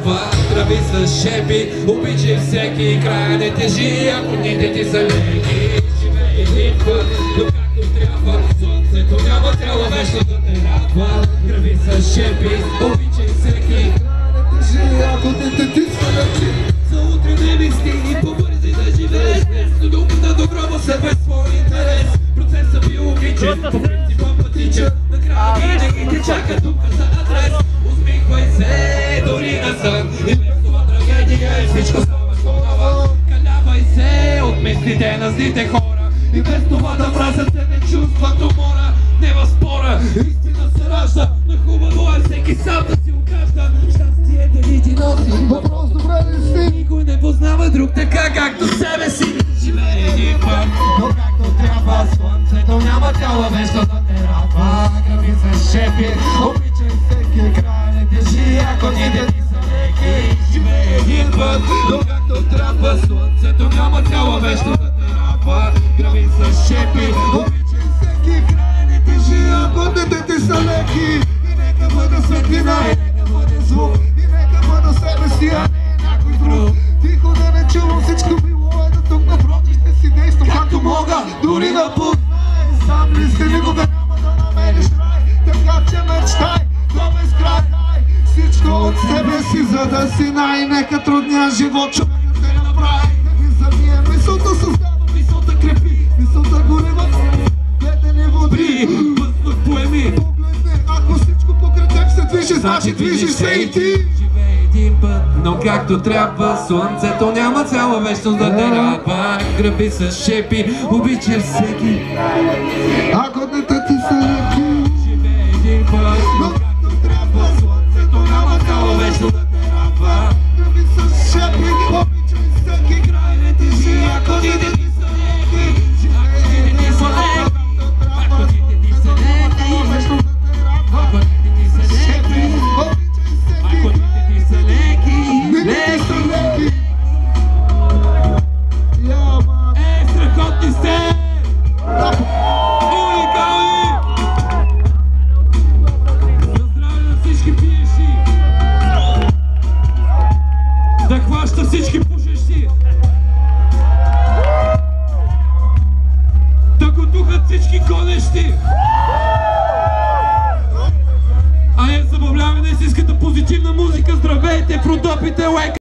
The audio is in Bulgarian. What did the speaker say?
трябва. Тръби с шепи, обичай всеки край не тежи, ако дните ти са леки. Живей един път, но както трябва. Слънцето няма цяла вечно да те радва. Тръби с шепи, обичай всеки край не тежи, ако дните ти са леки. За утре не мисли и побързи да живееш, без думата до гроба се без свой интерес. Процесът биологичен, по принцип апатичен. Накрая винаги те чака тук за адрес. Усмихвай се дори на сън, и без това трагедия и всичко става хубава. Калявай се от мислите на злите хора, и без това да мразят те не чувстват умора. Не в спора, истина се ражда, но хубаво е всеки сам да си окажда. Щастие дали ти носи въпрос добре ли си? Никой не познава друг така както себе си. Живее един път, но както трябва. Слънцето няма цяла вечно да те радва. Граби се шепи, обичай всеки край не тежи, ако дните ти са леки. Живее един път, но както трябва. Слънцето няма цяла вечно да те радва. Граби се шепи, обичай всеки край не тежи, ако дните ти са леки. И нека бъде светлина, и нека бъде звук, и нека бъде себе си, а не някой друг. Тихо да не чувам, всичко било е до тук, напротив ще си действам както мога, дори да познай. Сам ли си, никога няма да намериш рай, така че мечтай до безкрай. Всичко от себе си, за да си нека трудния живот човек да те направи. Не ви замия, мисълта създава, мисълта крепи, мисълта горива, гледане води. Въздух поеми, погледни, ако всичко покрай теб се движи, значи движиш се и ти. Един път, но както трябва. Слънцето няма цяла вечност да те радва. Граби с шепи, обичай всеки, ако дните ти са леки.